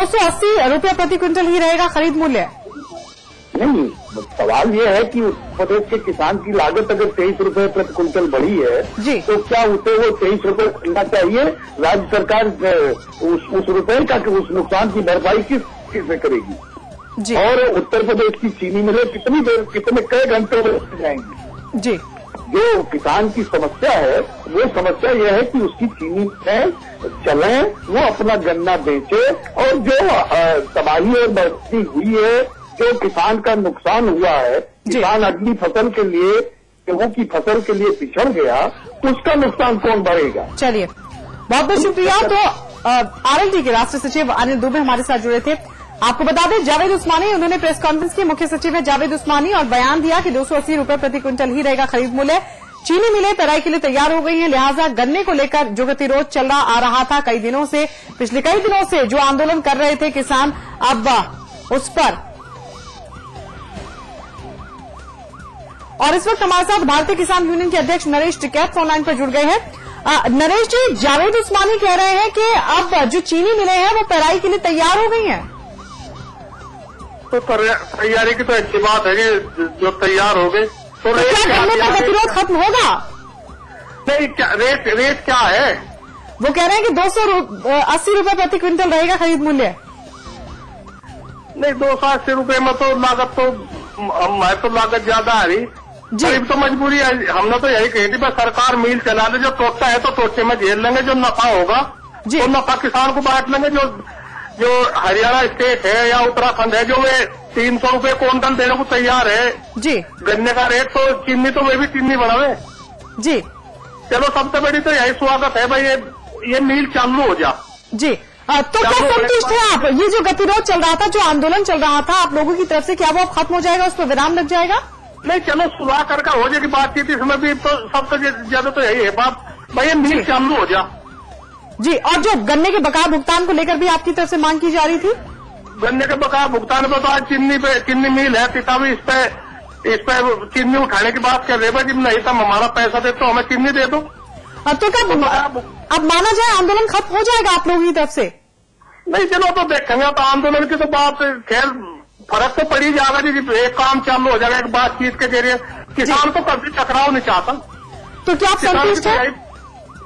280 रुपये प्रति क्विंटल ही रहेगा खरीद मूल्य? नहीं, सवाल ये है कि उत्तर प्रदेश के किसान की लागत अगर 23 रुपये प्रति क्विंटल बढ़ी है जी, तो क्या उसे वो 23 रुपये मिलना चाहिए? राज्य सरकार उस रुपये का उस नुकसान की भरपाई किस से करेगी जी। और उत्तर प्रदेश की चीनी मिलें कितनी देर कई घंटे में जाएंगी जी। जो किसान की समस्या है वो समस्या यह है कि उसकी चीनी में चले, वो अपना गन्ना बेचे और जो तबाही और बढ़ती हुई है, जो किसान का नुकसान हुआ है, किसान अगली फसल के लिए, गेहूं की फसल के लिए पिछड़ गया, तो उसका नुकसान कौन भरेगा? चलिए, बहुत बहुत शुक्रिया। तो आरएलडी के राष्ट्रीय सचिव अनिल दुबे हमारे साथ जुड़े थे। आपको बता दें, जावेद उस्मानी, उन्होंने प्रेस कॉन्फ्रेंस की, मुख्य सचिव है जावेद उस्मानी, और बयान दिया कि 280 रुपये प्रति क्विंटल ही रहेगा खरीद मूल्य। चीनी मिलें पेराई के लिए तैयार हो गई हैं, लिहाजा गन्ने को लेकर जो गतिरोध चल रहा था कई दिनों से, पिछले कई दिनों से जो आंदोलन कर रहे थे किसान, अब उस पर। और इस वक्त हमारे साथ भारतीय किसान यूनियन के अध्यक्ष नरेश टिकैत ऑनलाइन पर जुड़ गए हैं। नरेश जी, जावेद उस्मानी कह रहे हैं कि अब जो चीनी मिलें हैं वो पेराई के लिए तैयार हो गई हैं। तो तैयारी की तो अच्छी बात है कि जो तैयार हो गए, तो क्या गन्ने का गतिरोध खत्म होगा? नहीं, रेट क्या है? वो कह रहे हैं कि 280 रुपये प्रति क्विंटल रहेगा खरीद मूल्य। नहीं, 280 रुपये में तो लागत तो हमारे तो लागत ज्यादा आ रही, गरीब तो मजबूरी है। हमने तो यही कही थी, बस सरकार मिल चला दे, जो टोटा है तो टोटे में झेल लेंगे, जो नफा होगा तो नफा किसान को बांट लेंगे। जो हरियाणा स्टेट है या उत्तराखंड है, जो वे 300 रुपये क्विंटल देने को तैयार है जी गन्ने का रेट, तो चीनी तो वे भी चीनी बढ़ावे जी। चलो, सबसे बड़ी तो यही स्वागत है भाई, ये मिल चालू हो जा जी। तो क्या संतुष्ट है आप? ये जो गतिरोध चल रहा था, जो आंदोलन चल रहा था आप लोगों की तरफ से, क्या वो अब खत्म हो जाएगा, उस पर विराम लग जाएगा? नहीं, चलो सुलह करके हो जाएगी बातचीत, इसमें भी तो सबसे ज्यादा तो यही है बात भाई, ये मिल चालू हो जा जी। और जो गन्ने के बकाया भुगतान को लेकर भी आपकी तरफ से मांग की जा रही थी? गन्ने के बकाया भुगतान पर तो आज चीनी मिल है, पिता भी इस पे चीनी उठाने की बात कर रहे हैं, जब नहीं तो हमारा पैसा दे तो हमें चीनी दे दो। तो क्या अब माना जाए आंदोलन खत्म हो जाएगा आप लोगों की तरफ से? नहीं, चलो तो देखेंगे, तो आंदोलन की तो बात खैर फर्क तो पड़ी जाएगा जी, एक काम चालू हो जाएगा एक बातचीत के जरिए। किसान तो कभी टकराव नहीं चाहता। तो क्या आप संतुष्ट हैं?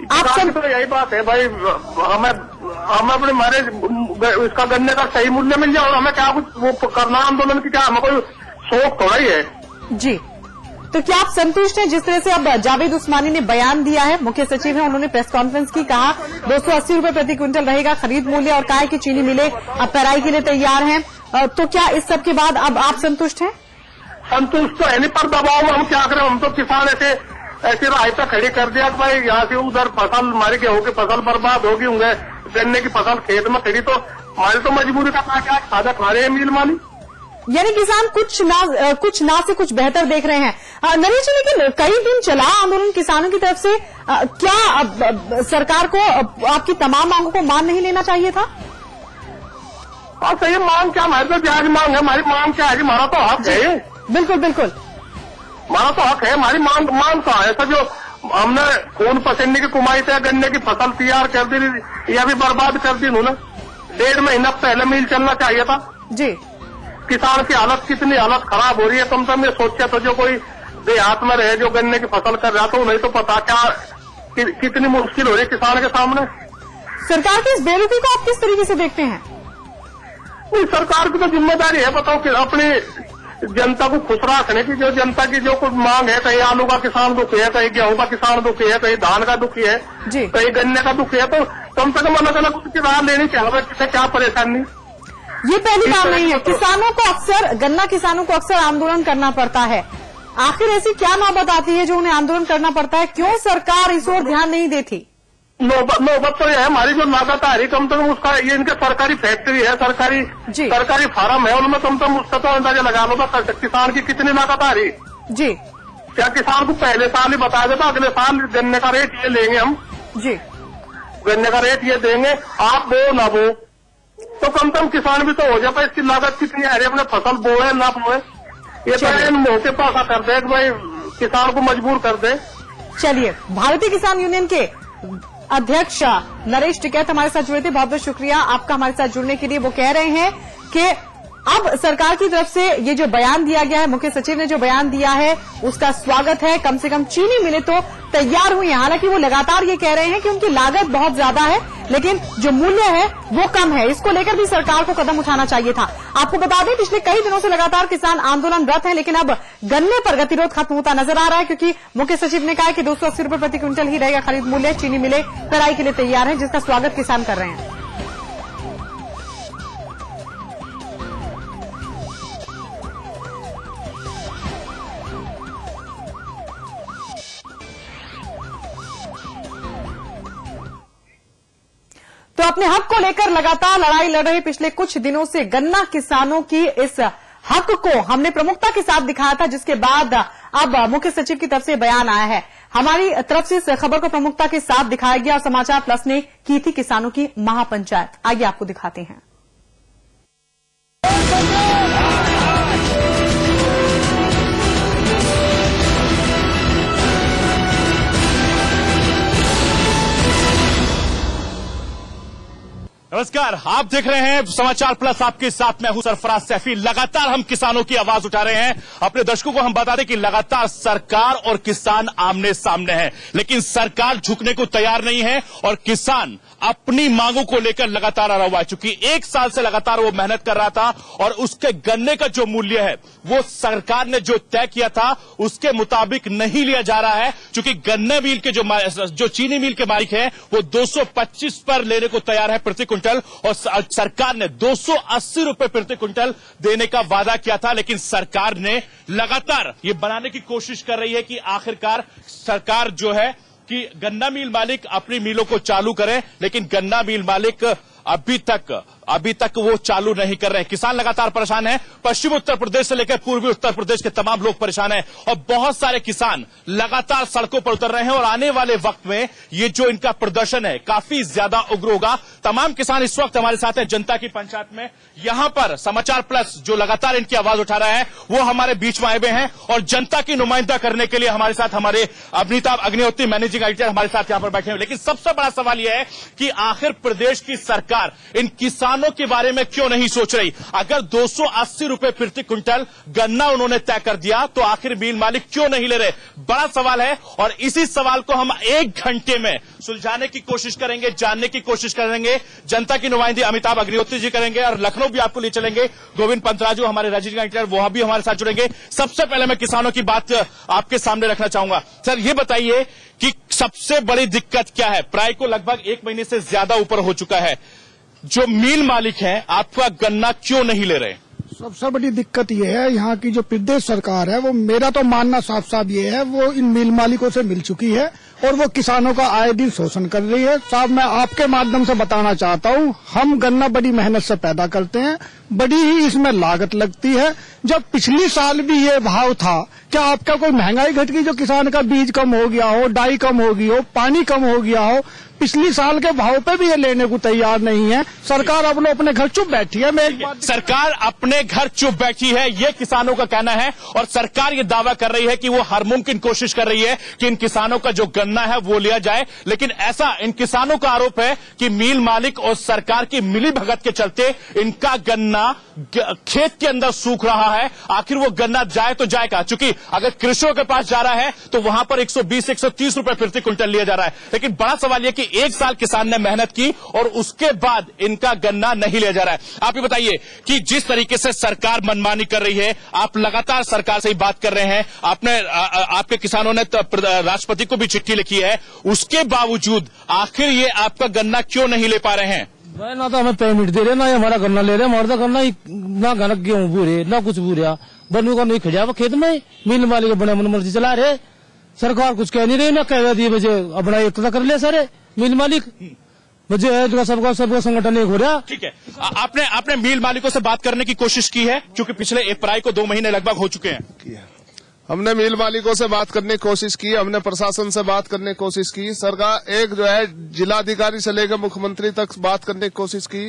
किसान की तो यही बात है भाई, हमें अपने हमारे इसका गन्ने का सही मूल्य मिल जाए, और हमें क्या कुछ वो करना आंदोलन की, क्या हमें कोई शौक थोड़ा ही है जी। तो क्या आप संतुष्ट हैं जिस तरह से अब जावेद उस्मानी ने बयान दिया है, मुख्य सचिव है, उन्होंने प्रेस कॉन्फ्रेंस की, कहा 280 रुपये प्रति क्विंटल रहेगा खरीद मूल्य, और कहा कि चीनी मिले अब पेराई के लिए तैयार हैं, तो क्या इस सब के बाद अब आप संतुष्ट हैं? संतुष्ट तो है नहीं, पर दबाव में हम क्या करें, हम तो किसान ऐसे राह पे खड़ी कर दिया कि भाई यहाँ से उधर फसल हमारी गेहूं की फसल बर्बाद होगी, होंगे गन्ने की फसल खेत में खड़ी, तो हमारी तो मजबूरी का क्या खादा खा रहे हैं मिल माली। यानी किसान कुछ ना से कुछ बेहतर देख रहे हैं। नरेश जी, लेकिन कई दिन चला आंदोलन किसानों की तरफ से, क्या सरकार को आपकी तमाम मांगों को मान नहीं लेना चाहिए था? हाँ, सही मांग क्या, हमारी तो जायज मांग है, हमारी मांग क्या है, हमारा तो हक है। बिल्कुल बिल्कुल, हमारा तो हक है, हमारी मांग का है। ऐसा जो हमने खून पसीने की कमाई से गन्ने की फसल तैयार कर दी, या भी बर्बाद कर दी उन्होंने। 1.5 महीना पहले मिल चलना चाहिए था जी। किसान की हालत, कितनी हालत खराब हो रही है, कम से कम ये सोचा तो जो कोई देहात में रहे जो गन्ने की फसल कर रहा, तो नहीं तो पता क्या कितनी मुश्किल हो रही है किसान के सामने। सरकार की इस बेरुखी को आप किस तरीके से देखते हैं? नहीं, सरकार की तो जिम्मेदारी है, बताओ कि अपनी जनता को खुश रखने की, जो जनता की जो कुछ मांग है, कहीं आलू का किसान दुखी है, कहीं गेहूं का किसान दुखी है, कहीं धान का दुखी है, कहीं गन्ने का दुखी है, तो कम से कम अलग अलग उसकी राह लेनी चाहिए, किसे क्या परेशानी। ये पहली बात नहीं है, किसानों को अक्सर, गन्ना किसानों को अक्सर आंदोलन करना पड़ता है। आखिर ऐसी क्या नौबत आती है जो उन्हें आंदोलन करना पड़ता है? क्यों सरकार इस ओर ध्यान नहीं देती? नौबत तो यह है, हमारी जो लागत आ रही कम से कम उसका, ये इनके सरकारी फैक्ट्री है, सरकारी फार्म है, उनमें कम से कम उसका तो अंदाजा लगा लो किसान की कितनी लागत आ रही जी। क्या किसान को पहले साल ही बता देता अगले साल गन्ने का रेट ये लेंगे हम जी, गन्ने का रेट ये देंगे, आप बो ना बो, तो कम से कम किसान भी तो हो जाता है इसकी लागत कितनी आ रही है, अपने फसल बोए ना बोए, ये तो इन मुंह के पासा कर दे भाई, किसान को मजबूर कर दे। चलिए, भारतीय किसान यूनियन के अध्यक्ष नरेश टिकैत हमारे साथ जुड़े थे। बहुत बहुत शुक्रिया आपका हमारे साथ जुड़ने के लिए। वो कह रहे हैं कि अब सरकार की तरफ से ये जो बयान दिया गया है, मुख्य सचिव ने जो बयान दिया है उसका स्वागत है। कम से कम चीनी मिलें तो तैयार हुई हैं। हालांकि वो लगातार ये कह रहे हैं कि उनकी लागत बहुत ज्यादा है, लेकिन जो मूल्य है वो कम है। इसको लेकर भी सरकार को कदम उठाना चाहिए था। आपको बता दें पिछले कई दिनों से लगातार किसान आंदोलनरत हैं, लेकिन अब गन्ने पर गतिरोध खत्म होता नजर आ रहा है, क्योंकि मुख्य सचिव ने कहा है कि 280 रुपए प्रति क्विंटल ही रहेगा खरीद मूल्य। चीनी मिले पेराई के लिए तैयार है, जिसका स्वागत किसान कर रहे हैं। तो अपने हक को लेकर लगातार लड़ाई लड़ रहे पिछले कुछ दिनों से गन्ना किसानों की इस हक को हमने प्रमुखता के साथ दिखाया था, जिसके बाद अब मुख्य सचिव की तरफ से बयान आया है। हमारी तरफ से इस खबर को प्रमुखता के साथ दिखाया गया और समाचार प्लस ने की थी किसानों की महापंचायत। आइए आपको दिखाते हैं। नमस्कार, आप देख रहे हैं समाचार प्लस, आपके साथ मैं हूं सरफराज सैफी। लगातार हम किसानों की आवाज उठा रहे हैं। अपने दर्शकों को हम बता दें कि लगातार सरकार और किसान आमने सामने हैं, लेकिन सरकार झुकने को तैयार नहीं है और किसान अपनी मांगों को लेकर लगातार अड़ा हुआ है। चूंकि 1 साल से लगातार वो मेहनत कर रहा था और उसके गन्ने का जो मूल्य है वो सरकार ने जो तय किया था उसके मुताबिक नहीं लिया जा रहा है। चूंकि गन्ने मिल के जो चीनी मिल के मालिक हैं वो 225 पर लेने को तैयार है प्रति क्विंटल, और सरकार ने 280 रुपए प्रति क्विंटल देने का वादा किया था। लेकिन सरकार ने लगातार ये बनाने की कोशिश कर रही है कि आखिरकार सरकार जो है कि गन्ना मिल मालिक अपनी मिलों को चालू करें, लेकिन गन्ना मिल मालिक अभी तक वो चालू नहीं कर रहे हैं। किसान लगातार परेशान हैं। पश्चिमी उत्तर प्रदेश से लेकर पूर्वी उत्तर प्रदेश के तमाम लोग परेशान हैं और बहुत सारे किसान लगातार सड़कों पर उतर रहे हैं और आने वाले वक्त में ये जो इनका प्रदर्शन है काफी ज्यादा उग्र होगा। तमाम किसान इस वक्त हमारे साथ हैं जनता की पंचायत में। यहां पर समाचार प्लस जो लगातार इनकी आवाज उठा रहा है वो हमारे बीच में आए हुए हैं और जनता की नुमाइंदा करने के लिए हमारे साथ हमारे अमिताभ अग्निहोत्री मैनेजिंग एडिटर हमारे साथ यहां पर बैठे हैं। लेकिन सबसे बड़ा सवाल यह है कि आखिर प्रदेश की सरकार इन किसानों के बारे में क्यों नहीं सोच रही। अगर 280 रुपए प्रति क्विंटल गन्ना उन्होंने तय कर दिया तो आखिर मिल मालिक क्यों नहीं ले रहे, बड़ा सवाल है। और इसी सवाल को हम 1 घंटे में सुलझाने की कोशिश करेंगे, जानने की कोशिश करेंगे। जनता की नुमाइंदी अमिताभ अग्निहोत्री जी करेंगे और लखनऊ भी आपको ले चलेंगे। गोविंद पंतराजू हमारे राजनीतिक एडिटर वो भी हमारे साथ जुड़ेंगे। सबसे पहले मैं किसानों की बात आपके सामने रखना चाहूंगा। सर ये बताइए कि सबसे बड़ी दिक्कत क्या है। प्राय को लगभग 1 महीने से ज्यादा ऊपर हो चुका है, जो मिल मालिक हैं आपका गन्ना क्यों नहीं ले रहे? सबसे बड़ी दिक्कत ये है, यहाँ की जो प्रदेश सरकार है वो, मेरा तो मानना साफ साफ ये है, वो इन मिल मालिकों से मिल चुकी है और वो किसानों का आए दिन शोषण कर रही है। साहब मैं आपके माध्यम से बताना चाहता हूँ, हम गन्ना बड़ी मेहनत से पैदा करते हैं, बड़ी ही इसमें लागत लगती है। जब पिछली साल भी ये भाव था, क्या आपका कोई महंगाई घट गई जो किसान का बीज कम हो गया हो, डाई कम हो गई हो, पानी कम हो गया हो? पिछली साल के भाव पे भी ये लेने को तैयार नहीं है। सरकार अपने घर चुप बैठी है। सरकार अपने घर चुप बैठी है, ये किसानों का कहना है। और सरकार ये दावा कर रही है कि वो हर मुमकिन कोशिश कर रही है कि इन किसानों का जो गन्ना है वो लिया जाए। लेकिन ऐसा इन किसानों का आरोप है कि मिल मालिक और सरकार की मिली भगत के चलते इनका गन्ना खेत के अंदर सूख रहा है। आखिर वो गन्ना जाए तो जाए कहां? चूंकि अगर कृषकों के पास जा रहा है तो वहां पर 120-130 रुपए प्रति क्विंटल लिया जा रहा है। लेकिन बड़ा सवाल यह कि 1 साल किसान ने मेहनत की और उसके बाद इनका गन्ना नहीं लिया जा रहा है। आप ये बताइए कि जिस तरीके से सरकार मनमानी कर रही है, आप लगातार सरकार से ही बात कर रहे हैं, आपके किसानों ने राष्ट्रपति को भी चिट्ठी लिखी है, उसके बावजूद आखिर ये आपका गन्ना क्यों नहीं ले पा रहे हैं? ना तो हमें पेमेंट दे रहे, ना हमारा गन्ना ले रहे। हमारा गन्ना ना गनक गेहूं बूरे ना कुछ बूरिया बनू का नहीं खड़ा वो खेत में। मिल मालिक बने मन मर्जी चला रहे, सरकार कुछ कह नहीं रही, ना कह दिए बजे अपना एक कर ले सारे मिल मालिक बजे सबका संगठन एक हो रहा। ठीक है, आपने मिल मालिकों से बात करने की कोशिश की है, क्योंकि पिछले अप्रैल को 2 महीने लगभग हो चुके हैं। हमने मिल मालिकों से बात करने की कोशिश की, हमने प्रशासन से बात करने की कोशिश की, सरकार एक जो है जिलाधिकारी से लेकर मुख्यमंत्री तक बात करने की कोशिश की।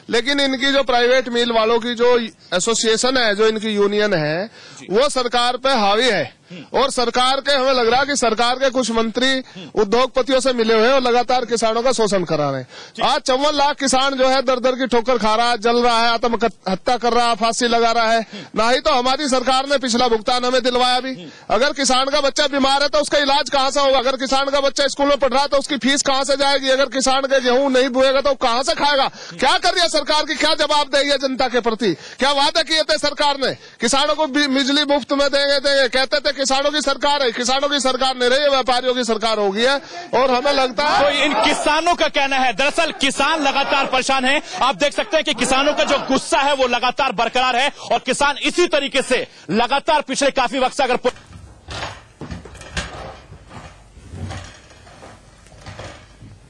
लेकिन इनकी जो प्राइवेट मिल वालों की जो एसोसिएशन है, जो इनकी यूनियन है, वो सरकार पे हावी है। और सरकार के हमें लग रहा है कि सरकार के कुछ मंत्री उद्योगपतियों से मिले हुए हैं और लगातार किसानों का शोषण करा रहे हैं। आज 54 लाख किसान जो है दर दर की ठोकर खा रहा है, जल रहा है, आत्महत्या कर रहा है, फांसी लगा रहा है। ना ही तो हमारी सरकार ने पिछला भुगतान हमें दिलवाया भी। अगर किसान का बच्चा बीमार है तो उसका इलाज कहाँ से होगा? अगर किसान का बच्चा स्कूल में पढ़ रहा है तो उसकी फीस कहाँ से जाएगी? अगर किसान का गेहूं नहीं बोएगा तो कहाँ से खाएगा? क्या कर रही है सरकार की? क्या जवाबदेही है जनता के प्रति? क्या वादा किए थे सरकार ने? किसानों को बिजली मुफ्त में देंगे। कहते थे किसानों की सरकार है, किसानों की सरकार नहीं रही, व्यापारियों की सरकार हो गई है। और हमें लगता है तो इन किसानों का कहना है, दरअसल किसान लगातार परेशान है। आप देख सकते हैं कि किसानों का जो गुस्सा है वो लगातार बरकरार है और किसान इसी तरीके से लगातार पिछले काफी वक्त से अगर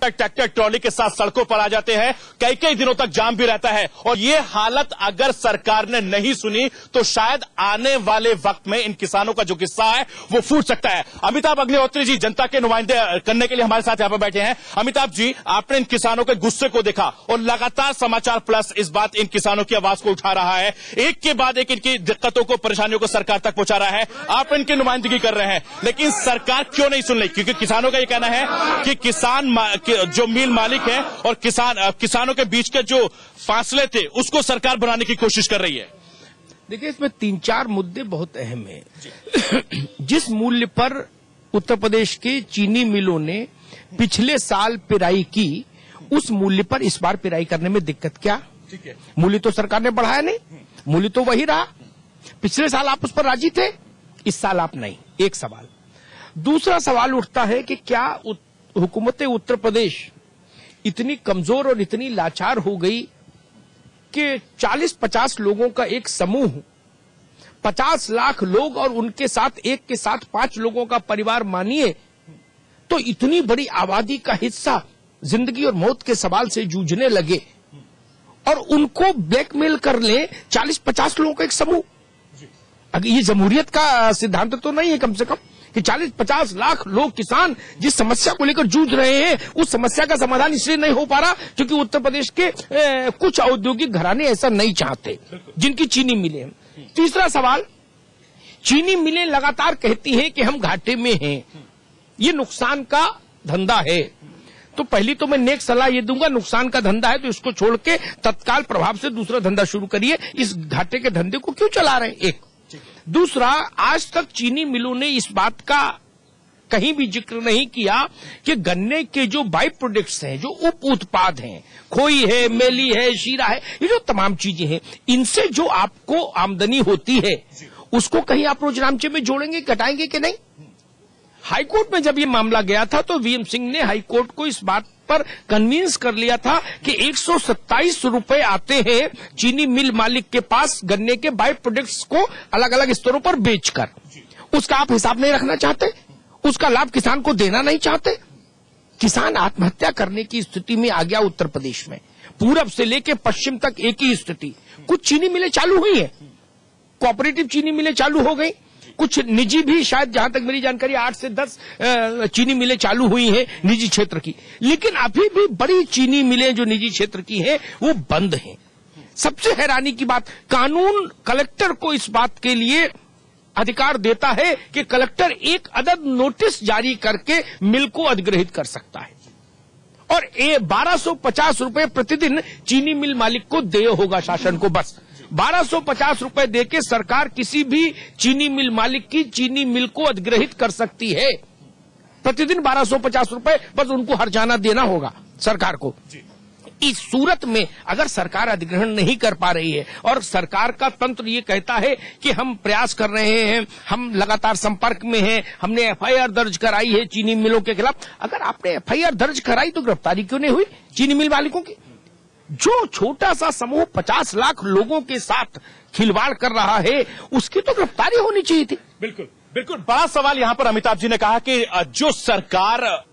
ट्रैक्टर ट्रॉली के साथ सड़कों पर आ जाते हैं, कई कई दिनों तक जाम भी रहता है। और ये हालत अगर सरकार ने नहीं सुनी तो शायद आने वाले वक्त में इन किसानों का जो किस्सा है वो फूट सकता है। अमिताभ अग्निहोत्री जी जनता के नुमाइंदे करने के लिए हमारे साथ यहां पर बैठे हैं। अमिताभ जी, आपने इन किसानों के गुस्से को देखा और लगातार समाचार प्लस इस बात इन किसानों की आवाज को उठा रहा है, एक के बाद एक इनकी दिक्कतों को, परेशानियों को सरकार तक पहुंचा रहा है। आप इनकी नुमाइंदगी कर रहे हैं, लेकिन सरकार क्यों नहीं सुन रही? क्योंकि किसानों का यह कहना है कि किसान जो मिल मालिक है और किसानों के बीच के जो फासले थे उसको सरकार बनाने की कोशिश कर रही है। देखिए, इसमें 3-4 मुद्दे बहुत अहम हैं। जिस मूल्य पर उत्तर प्रदेश के चीनी मिलों ने पिछले साल पिराई की, उस मूल्य पर इस बार पिराई करने में दिक्कत क्या? ठीक है, मूल्य तो सरकार ने बढ़ाया नहीं, मूल्य तो वही रहा। पिछले साल आप उस पर राजी थे, इस साल आप नहीं। एक सवाल। दूसरा सवाल उठता है कि क्या हुकूमत उत्तर प्रदेश इतनी कमजोर और इतनी लाचार हो गई कि 40-50 लोगों का एक समूह, 50 लाख लोग और उनके साथ एक के साथ 5 लोगों का परिवार मानिए तो इतनी बड़ी आबादी का हिस्सा जिंदगी और मौत के सवाल से जूझने लगे और उनको ब्लैकमेल कर ले 40-50 लोगों का एक समूह? अगर ये जमहूरियत का सिद्धांत तो नहीं है कम से कम कि 40-50 लाख लोग किसान जिस समस्या को लेकर जूझ रहे हैं, उस समस्या का समाधान इसलिए नहीं हो पा रहा क्योंकि उत्तर प्रदेश के कुछ औद्योगिक घराने ऐसा नहीं चाहते जिनकी चीनी मिलें हैं। तीसरा सवाल, चीनी मिलें लगातार कहती हैं कि हम घाटे में हैं, ये नुकसान का धंधा है। तो पहली तो मैं नेक सलाह ये दूंगा, नुकसान का धंधा है तो इसको छोड़ के तत्काल प्रभाव से दूसरा धंधा शुरू करिए। इस घाटे के धंधे को क्यों चला रहे हैं? एक। दूसरा, आज तक चीनी मिलों ने इस बात का कहीं भी जिक्र नहीं किया कि गन्ने के जो बाई प्रोडक्ट्स हैं, जो उप उत्पाद हैं, खोई है, मेली है, शीरा है, ये जो तमाम चीजें हैं, इनसे जो आपको आमदनी होती है उसको कहीं आप रोजनामचे में जोड़ेंगे, घटाएंगे कि नहीं? हाईकोर्ट में जब ये मामला गया था तो वीएम सिंह ने हाईकोर्ट को इस बात पर कन्विंस कर लिया था कि 127 रुपए आते हैं चीनी मिल मालिक के पास गन्ने के बाई प्रोडक्ट्स को अलग अलग स्तरों पर बेचकर। उसका आप हिसाब नहीं रखना चाहते, उसका लाभ किसान को देना नहीं चाहते। किसान आत्महत्या करने की स्थिति में आ गया उत्तर प्रदेश में। पूरब से लेकर पश्चिम तक एक ही स्थिति। कुछ चीनी मिलें चालू हुई है, कोऑपरेटिव चीनी मिलें चालू हो गई, कुछ निजी भी, शायद जहां तक मेरी जानकारी 8 से 10 चीनी मिलें चालू हुई हैं निजी क्षेत्र की, लेकिन अभी भी बड़ी चीनी मिलें जो निजी क्षेत्र की हैं वो बंद हैं। सबसे हैरानी की बात, कानून कलेक्टर को इस बात के लिए अधिकार देता है कि कलेक्टर एक अदद नोटिस जारी करके मिल को अधिग्रहित कर सकता है और 1250 रुपए प्रतिदिन चीनी मिल मालिक को देय होगा शासन को। बस 1250 रुपए देके सरकार किसी भी चीनी मिल मालिक की चीनी मिल को अधिग्रहित कर सकती है। प्रतिदिन 1250 रुपए बस उनको हर्जाना देना होगा सरकार को। इस सूरत में अगर सरकार अधिग्रहण नहीं कर पा रही है और सरकार का तंत्र ये कहता है कि हम प्रयास कर रहे हैं, हम लगातार संपर्क में हैं, हमने एफआईआर दर्ज कराई है चीनी मिलों के खिलाफ, अगर आपने एफआईआर दर्ज कराई तो गिरफ्तारी क्यों नहीं हुई चीनी मिल मालिकों की? जो छोटा सा समूह 50 लाख लोगों के साथ खिलवाड़ कर रहा है उसकी तो गिरफ्तारी होनी चाहिए थी। बिल्कुल बिल्कुल। बड़ा सवाल यहां पर अमिताभ जी ने कहा कि जो सरकार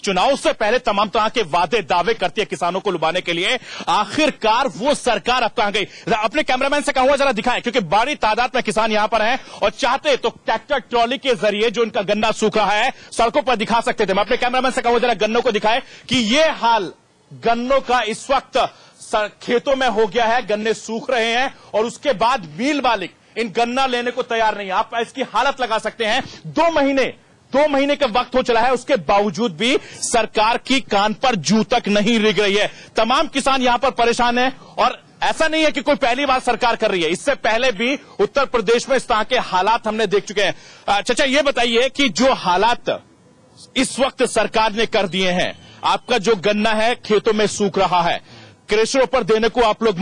चुनाव से पहले तमाम तरह के वादे दावे करती है किसानों को लुभाने के लिए, आखिरकार वो सरकार अब कहां गई? अपने कैमरामैन से कहूंगा जरा दिखाएं, क्योंकि बड़ी तादाद में किसान यहां पर हैं और चाहते तो ट्रैक्टर ट्रॉली के जरिए जो इनका गन्ना सूख रहा है सड़कों पर दिखा सकते थे। मैं अपने कैमरामैन से कहूंगा जरा गन्नों को दिखाएं कि ये हाल गन्नों का इस वक्त खेतों में हो गया है, गन्ने सूख रहे हैं और उसके बाद मिल मालिक इन गन्ना लेने को तैयार नहीं है। आप इसकी हालत लगा सकते हैं। 2 महीने का वक्त हो चला है, उसके बावजूद भी सरकार की कान पर जू तक नहीं रिग रही है। तमाम किसान यहां पर परेशान हैं और ऐसा नहीं है कि कोई पहली बार सरकार कर रही है, इससे पहले भी उत्तर प्रदेश में इस तरह के हालात हमने देख चुके हैं। चाचा ये बताइए कि जो हालात इस वक्त सरकार ने कर दिए हैं, आपका जो गन्ना है खेतों में सूख रहा है, क्रेशरों पर देने को आप लोग